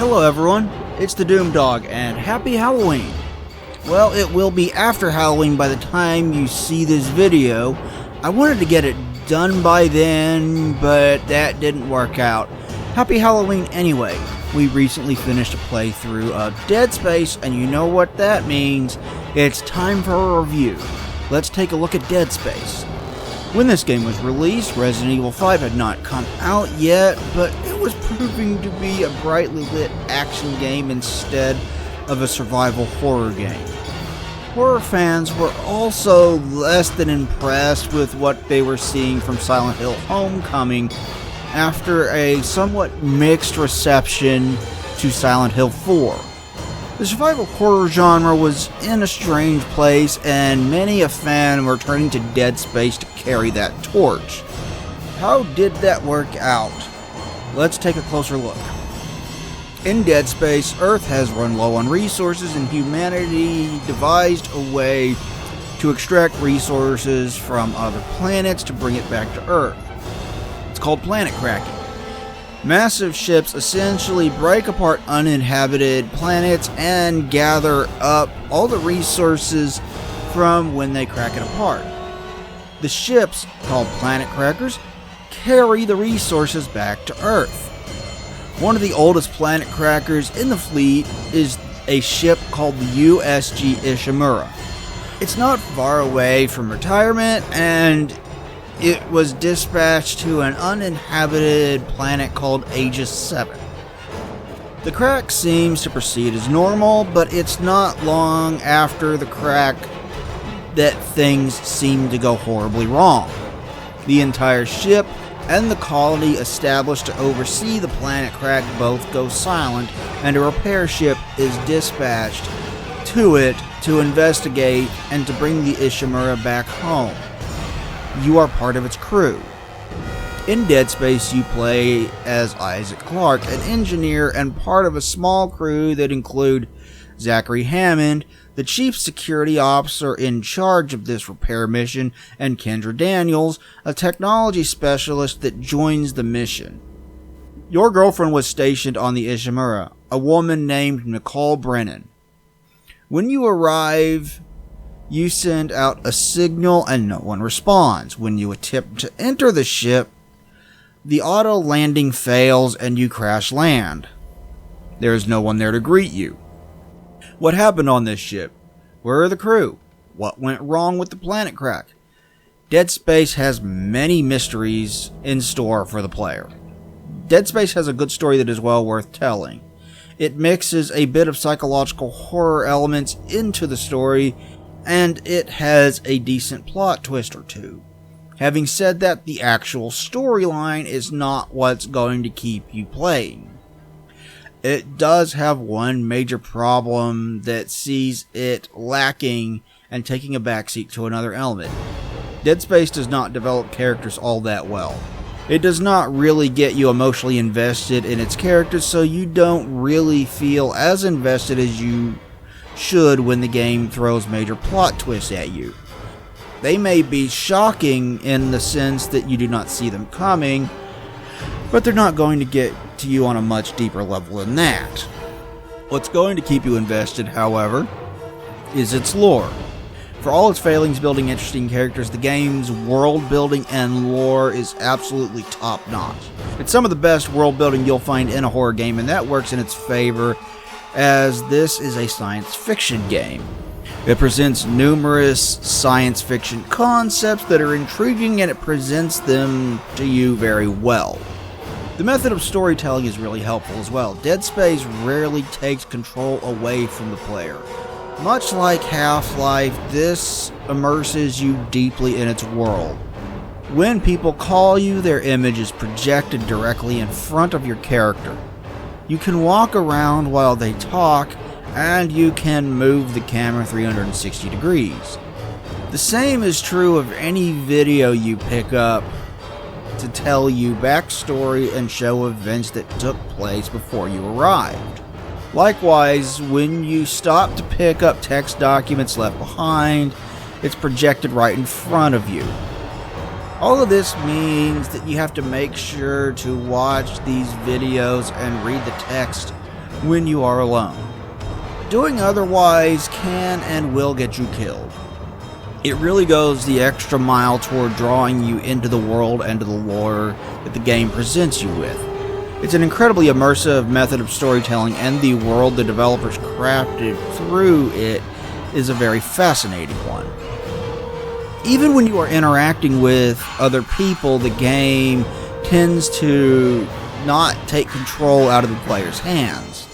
Hello everyone, it's the Doom Dog, and happy Halloween! Well, it will be after Halloween by the time you see this video. I wanted to get it done by then, but that didn't work out. Happy Halloween anyway. We recently finished a playthrough of Dead Space, and you know what that means. It's time for a review. Let's take a look at Dead Space. When this game was released, Resident Evil 5 had not come out yet, but it was proving to be a brightly lit action game instead of a survival horror game. Horror fans were also less than impressed with what they were seeing from Silent Hill Homecoming after a somewhat mixed reception to Silent Hill 4. The survival horror genre was in a strange place, and many a fan were turning to Dead Space to carry that torch. How did that work out? Let's take a closer look. In Dead Space, Earth has run low on resources, and humanity devised a way to extract resources from other planets to bring it back to Earth. It's called planet cracking. Massive ships essentially break apart uninhabited planets and gather up all the resources from when they crack it apart. The ships, called planet crackers, carry the resources back to Earth. One of the oldest planet crackers in the fleet is a ship called the USG Ishimura. It's not far away from retirement, and it was dispatched to an uninhabited planet called Aegis 7. The crack seems to proceed as normal, but it's not long after the crack that things seem to go horribly wrong. The entire ship and the colony established to oversee the planet crack both go silent, and a repair ship is dispatched to it to investigate and to bring the Ishimura back home. You are part of its crew. In Dead Space, you play as Isaac Clarke, an engineer and part of a small crew that include Zachary Hammond, the chief security officer in charge of this repair mission, and Kendra Daniels, a technology specialist that joins the mission. Your girlfriend was stationed on the Ishimura, a woman named Nicole Brennan. When you arrive, you send out a signal and no one responds. When you attempt to enter the ship, the auto landing fails and you crash land. There is no one there to greet you. What happened on this ship? Where are the crew? What went wrong with the planet crack? Dead Space has many mysteries in store for the player. Dead Space has a good story that is well worth telling. It mixes a bit of psychological horror elements into the story, and it has a decent plot twist or two. Having said that, the actual storyline is not what's going to keep you playing. It does have one major problem that sees it lacking and taking a backseat to another element. Dead Space does not develop characters all that well. It does not really get you emotionally invested in its characters, so you don't really feel as invested as you should when the game throws major plot twists at you. They may be shocking in the sense that you do not see them coming, but they're not going to get to you on a much deeper level than that. What's going to keep you invested, however, is its lore. For all its failings building interesting characters, the game's world building and lore is absolutely top notch. It's some of the best world building you'll find in a horror game, and that works in its favor, as this is a science fiction game. It presents numerous science fiction concepts that are intriguing, and it presents them to you very well. The method of storytelling is really helpful as well. Dead Space rarely takes control away from the player. Much like Half-Life, this immerses you deeply in its world. When people call you, their image is projected directly in front of your character. You can walk around while they talk, and you can move the camera 360 degrees. The same is true of any video you pick up to tell you backstory and show events that took place before you arrived. Likewise, when you stop to pick up text documents left behind, it's projected right in front of you. All of this means that you have to make sure to watch these videos and read the text when you are alone. Doing otherwise can and will get you killed. It really goes the extra mile toward drawing you into the world and to the lore that the game presents you with. It's an incredibly immersive method of storytelling, and the world the developers crafted through it is a very fascinating one. Even when you are interacting with other people, the game tends to not take control out of the player's hands.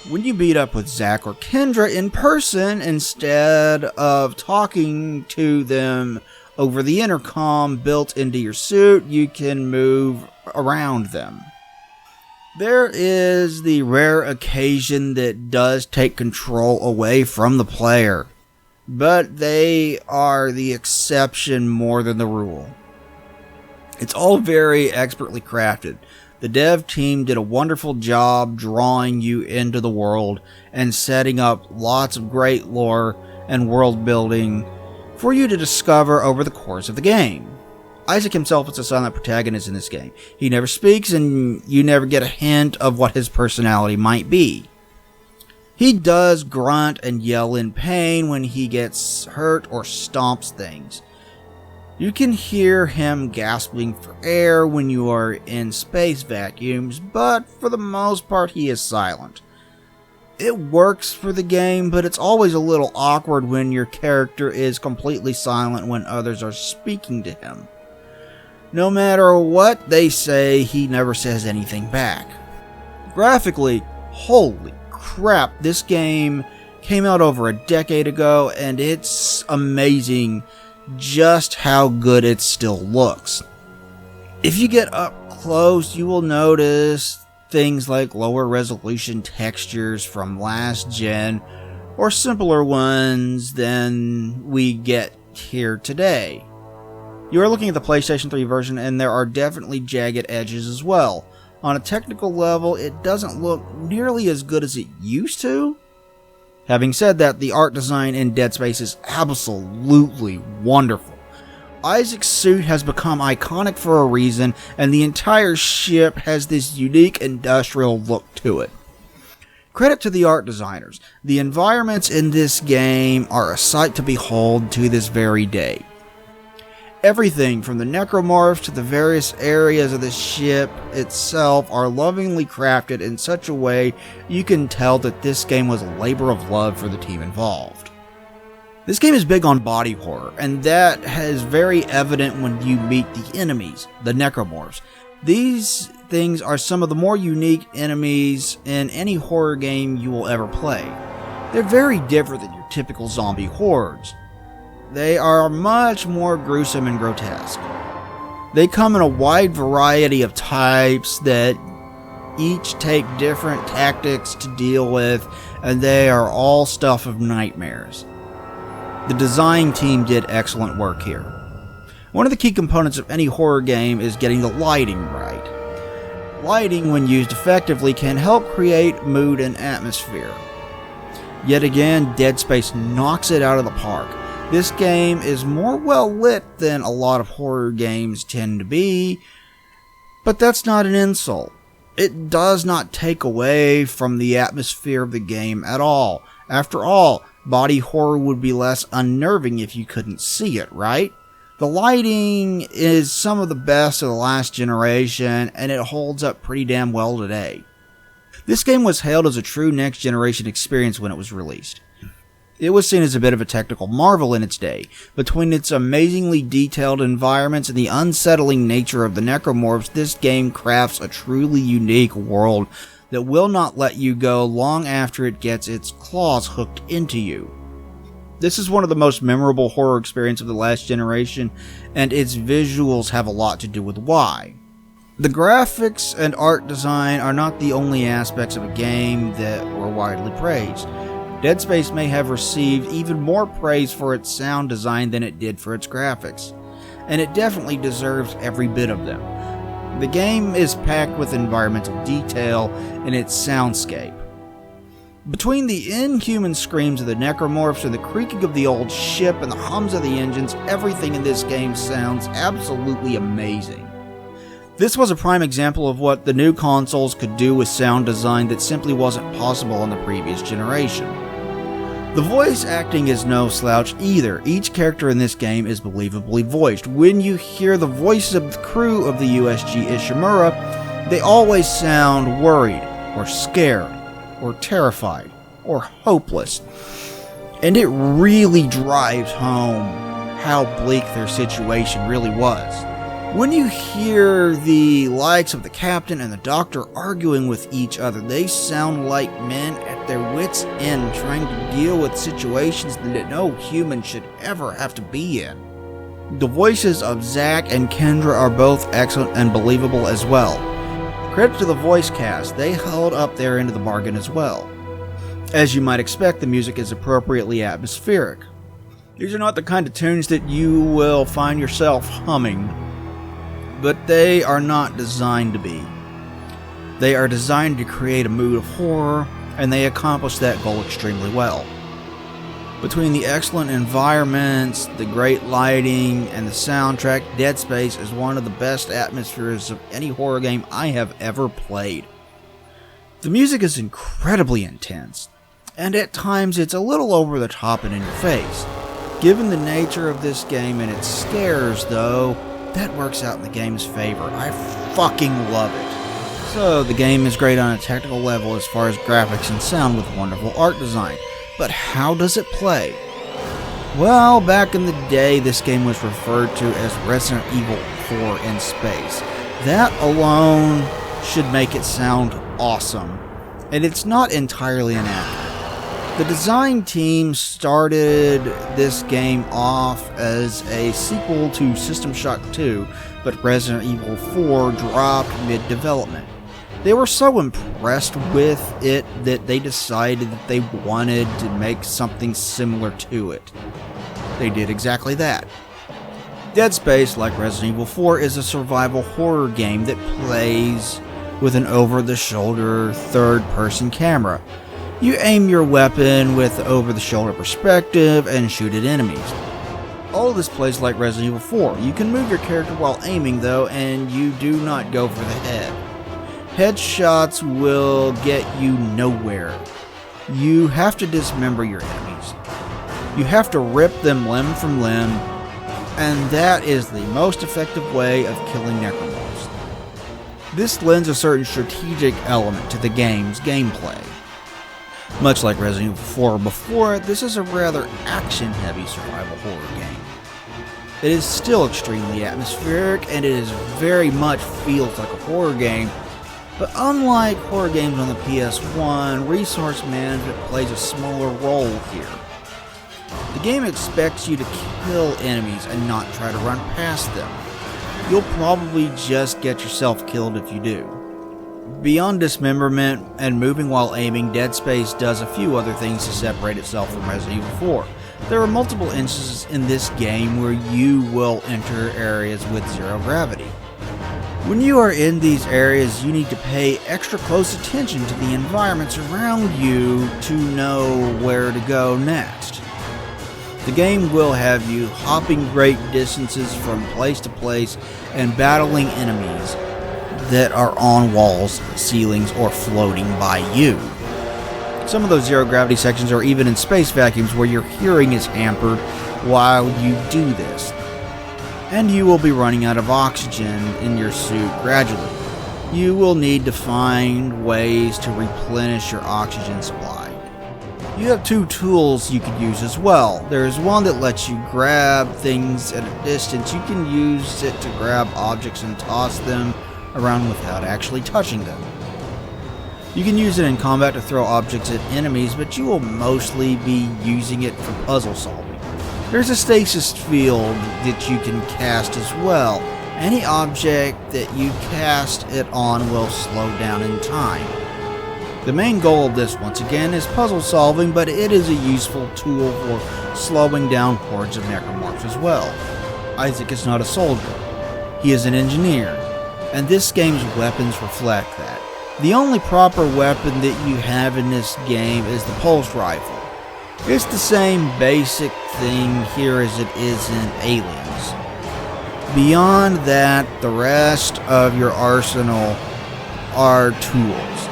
When you meet up with Zack or Kendra in person, instead of talking to them over the intercom built into your suit, you can move around them. There is the rare occasion that does take control away from the player, but they are the exception more than the rule. It's all very expertly crafted. The dev team did a wonderful job drawing you into the world and setting up lots of great lore and world building for you to discover over the course of the game. Isaac himself is a silent protagonist in this game. He never speaks, and you never get a hint of what his personality might be. He does grunt and yell in pain when he gets hurt or stomps things. You can hear him gasping for air when you are in space vacuums, but for the most part he is silent. It works for the game, but it's always a little awkward when your character is completely silent when others are speaking to him. No matter what they say, he never says anything back. Graphically, holy crap, this game came out over a decade ago, and it's amazing just how good it still looks. If you get up close, you will notice things like lower resolution textures from last gen, or simpler ones than we get here today. You are looking at the PlayStation 3 version, and there are definitely jagged edges as well. On a technical level, it doesn't look nearly as good as it used to. Having said that, the art design in Dead Space is absolutely wonderful. Isaac's suit has become iconic for a reason, and the entire ship has this unique industrial look to it. Credit to the art designers. The environments in this game are a sight to behold to this very day. Everything from the necromorphs to the various areas of the ship itself are lovingly crafted in such a way you can tell that this game was a labor of love for the team involved. This game is big on body horror, and that is very evident when you meet the enemies, the necromorphs. These things are some of the more unique enemies in any horror game you will ever play. They're very different than your typical zombie hordes. They are much more gruesome and grotesque. They come in a wide variety of types that each take different tactics to deal with, and they are all stuff of nightmares. The design team did excellent work here. One of the key components of any horror game is getting the lighting right. Lighting, when used effectively, can help create mood and atmosphere. Yet again, Dead Space knocks it out of the park. This game is more well lit than a lot of horror games tend to be, but that's not an insult. It does not take away from the atmosphere of the game at all. After all, body horror would be less unnerving if you couldn't see it, right? The lighting is some of the best of the last generation, and it holds up pretty damn well today. This game was hailed as a true next-generation experience when it was released. It was seen as a bit of a technical marvel in its day. Between its amazingly detailed environments and the unsettling nature of the necromorphs, this game crafts a truly unique world that will not let you go long after it gets its claws hooked into you. This is one of the most memorable horror experiences of the last generation, and its visuals have a lot to do with why. The graphics and art design are not the only aspects of a game that were widely praised. Dead Space may have received even more praise for its sound design than it did for its graphics, and it definitely deserves every bit of them. The game is packed with environmental detail in its soundscape. Between the inhuman screams of the necromorphs and the creaking of the old ship and the hums of the engines, everything in this game sounds absolutely amazing. This was a prime example of what the new consoles could do with sound design that simply wasn't possible on the previous generation. The voice acting is no slouch either. Each character in this game is believably voiced. When you hear the voices of the crew of the USG Ishimura, they always sound worried, or scared, or terrified, or hopeless. And it really drives home how bleak their situation really was. When you hear the likes of the captain and the doctor arguing with each other, they sound like men at their wits' end trying to deal with situations that no human should ever have to be in. The voices of Zack and Kendra are both excellent and believable as well. Credit to the voice cast, they held up their end of the bargain as well. As you might expect, the music is appropriately atmospheric. These are not the kind of tunes that you will find yourself humming, but they are not designed to be. They are designed to create a mood of horror, and they accomplish that goal extremely well. Between the excellent environments, the great lighting, and the soundtrack, Dead Space is one of the best atmospheres of any horror game I have ever played. The music is incredibly intense, and at times it's a little over the top and in your face. Given the nature of this game and its scares, though, that works out in the game's favor. I fucking love it. So, the game is great on a technical level as far as graphics and sound with wonderful art design. But how does it play? Well, back in the day, this game was referred to as Resident Evil 4 in space. That alone should make it sound awesome. And it's not entirely inaccurate. The design team started this game off as a sequel to System Shock 2, but Resident Evil 4 dropped mid-development. They were so impressed with it that they decided that they wanted to make something similar to it. They did exactly that. Dead Space, like Resident Evil 4, is a survival horror game that plays with an over-the-shoulder third-person camera. You aim your weapon with over-the-shoulder perspective and shoot at enemies. All of this plays like Resident Evil 4. You can move your character while aiming though, and you do not go for the head. Headshots will get you nowhere. You have to dismember your enemies. You have to rip them limb from limb, and that is the most effective way of killing necromorphs. This lends a certain strategic element to the game's gameplay. Much like Resident Evil 4 before it, this is a rather action-heavy survival horror game. It is still extremely atmospheric, and it is very much feels like a horror game, but unlike horror games on the PS1, resource management plays a smaller role here. The game expects you to kill enemies and not try to run past them. You'll probably just get yourself killed if you do. Beyond dismemberment and moving while aiming, Dead Space does a few other things to separate itself from Resident Evil 4. There are multiple instances in this game where you will enter areas with zero gravity. When you are in these areas, you need to pay extra close attention to the environments around you to know where to go next. The game will have you hopping great distances from place to place and battling enemies that are on walls, ceilings, or floating by you. Some of those zero-gravity sections are even in space vacuums where your hearing is hampered while you do this. And you will be running out of oxygen in your suit gradually. You will need to find ways to replenish your oxygen supply. You have two tools you can use as well. There is one that lets you grab things at a distance. You can use it to grab objects and toss them around without actually touching them. You can use it in combat to throw objects at enemies, but you will mostly be using it for puzzle solving. There's a stasis field that you can cast as well. Any object that you cast it on will slow down in time. The main goal of this, once again, is puzzle solving, but it is a useful tool for slowing down hordes of necromorphs as well. Isaac is not a soldier. He is an engineer, and this game's weapons reflect that. The only proper weapon that you have in this game is the pulse rifle. It's the same basic thing here as it is in Aliens. Beyond that, the rest of your arsenal are tools.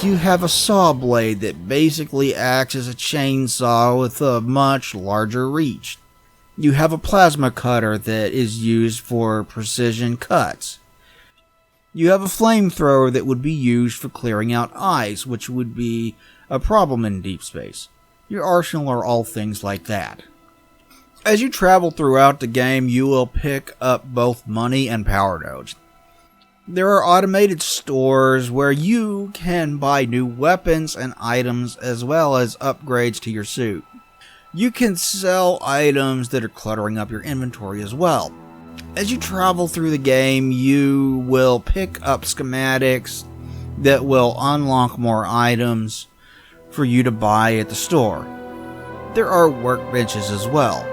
You have a saw blade that basically acts as a chainsaw with a much larger reach. You have a plasma cutter that is used for precision cuts. You have a flamethrower that would be used for clearing out ice, which would be a problem in deep space. Your arsenal are all things like that. As you travel throughout the game, you will pick up both money and power nodes. There are automated stores where you can buy new weapons and items as well as upgrades to your suit. You can sell items that are cluttering up your inventory as well. As you travel through the game, you will pick up schematics that will unlock more items for you to buy at the store. There are workbenches as well.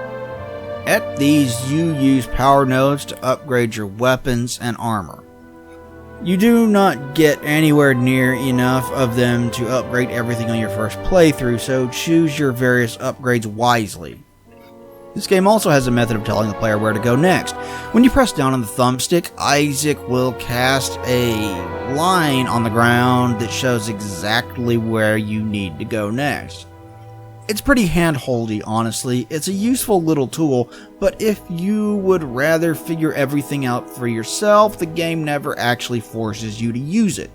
At these, you use power nodes to upgrade your weapons and armor. You do not get anywhere near enough of them to upgrade everything on your first playthrough, so choose your various upgrades wisely. This game also has a method of telling the player where to go next. When you press down on the thumbstick, Isaac will cast a line on the ground that shows exactly where you need to go next. It's pretty hand-holdy, honestly. It's a useful little tool, but if you would rather figure everything out for yourself, the game never actually forces you to use it.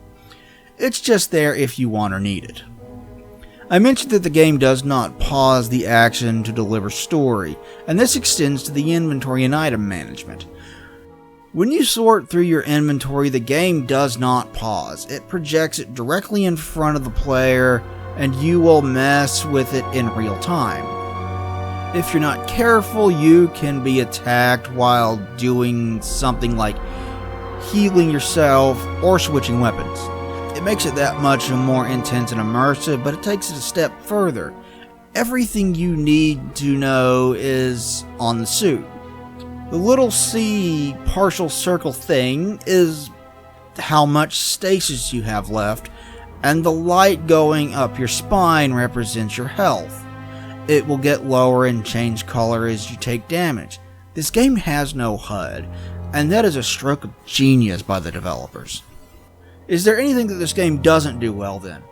It's just there if you want or need it. I mentioned that the game does not pause the action to deliver story, and this extends to the inventory and item management. When you sort through your inventory, the game does not pause. It projects it directly in front of the player, and you will mess with it in real time. If you're not careful, you can be attacked while doing something like healing yourself or switching weapons. It makes it that much more intense and immersive, but it takes it a step further. Everything you need to know is on the suit. The little C partial circle thing is how much stasis you have left, and the light going up your spine represents your health. It will get lower and change color as you take damage. This game has no HUD, and that is a stroke of genius by the developers. Is there anything that this game doesn't do well then?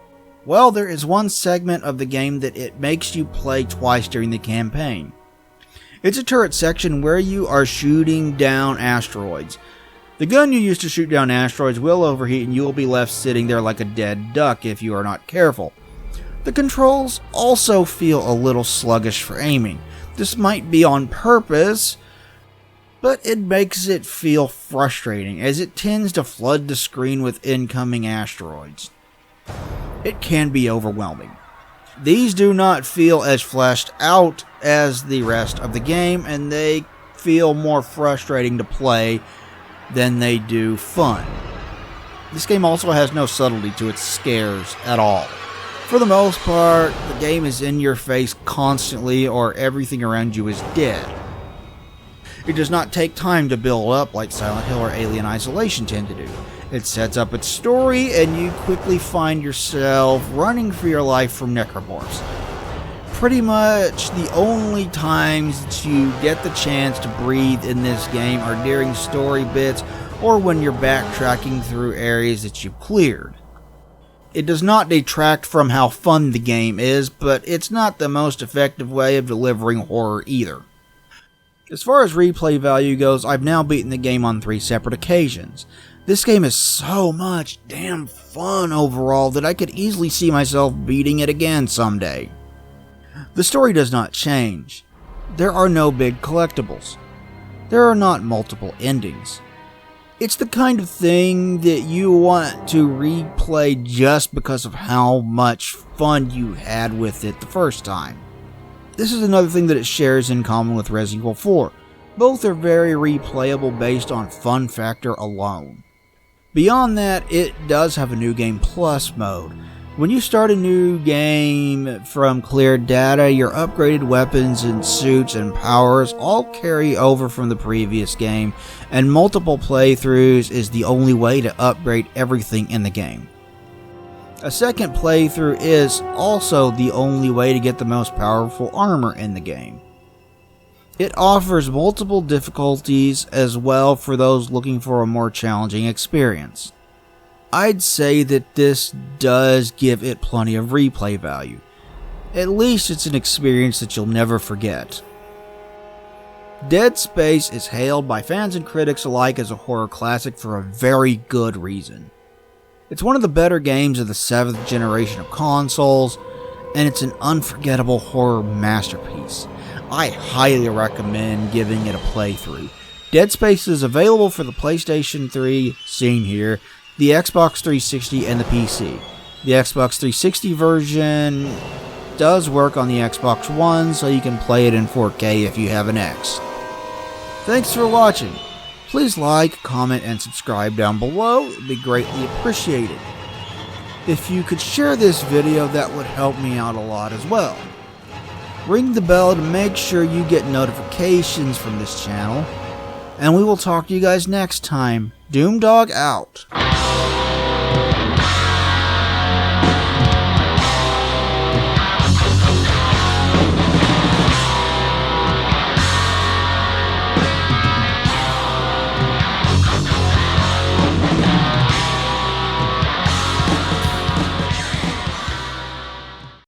Well, there is one segment of the game that it makes you play twice during the campaign. It's a turret section where you are shooting down asteroids. The gun you use to shoot down asteroids will overheat and you will be left sitting there like a dead duck if you are not careful. The controls also feel a little sluggish for aiming. This might be on purpose, but it makes it feel frustrating as it tends to flood the screen with incoming asteroids. It can be overwhelming. These do not feel as fleshed out as the rest of the game, and they feel more frustrating to play than they do fun. This game also has no subtlety to its scares at all. For the most part, the game is in your face constantly or everything around you is dead. It does not take time to build up like Silent Hill or Alien Isolation tend to do. It sets up its story and you quickly find yourself running for your life from necromorphs. Pretty much the only times that you get the chance to breathe in this game are during story bits or when you're backtracking through areas that you've cleared. It does not detract from how fun the game is, but it's not the most effective way of delivering horror either. As far as replay value goes, I've now beaten the game on 3 separate occasions. This game is so much damn fun overall that I could easily see myself beating it again someday. The story does not change. There are no big collectibles. There are not multiple endings. It's the kind of thing that you want to replay just because of how much fun you had with it the first time. This is another thing that it shares in common with Resident Evil 4. Both are very replayable based on fun factor alone. Beyond that, it does have a New Game Plus mode. When you start a new game from cleared data, your upgraded weapons and suits and powers all carry over from the previous game, and multiple playthroughs is the only way to upgrade everything in the game. A second playthrough is also the only way to get the most powerful armor in the game. It offers multiple difficulties as well for those looking for a more challenging experience. I'd say that this does give it plenty of replay value. At least it's an experience that you'll never forget. Dead Space is hailed by fans and critics alike as a horror classic for a very good reason. It's one of the better games of the 7th generation of consoles, and it's an unforgettable horror masterpiece. I highly recommend giving it a playthrough. Dead Space is available for the PlayStation 3, seen here, the Xbox 360, and the PC. The Xbox 360 version does work on the Xbox One, so you can play it in 4K if you have an X. Thanks for watching. Please like, comment, and subscribe down below. It would be greatly appreciated. If you could share this video, that would help me out a lot as well. Ring the bell to make sure you get notifications from this channel. And we will talk to you guys next time. Doomdog out.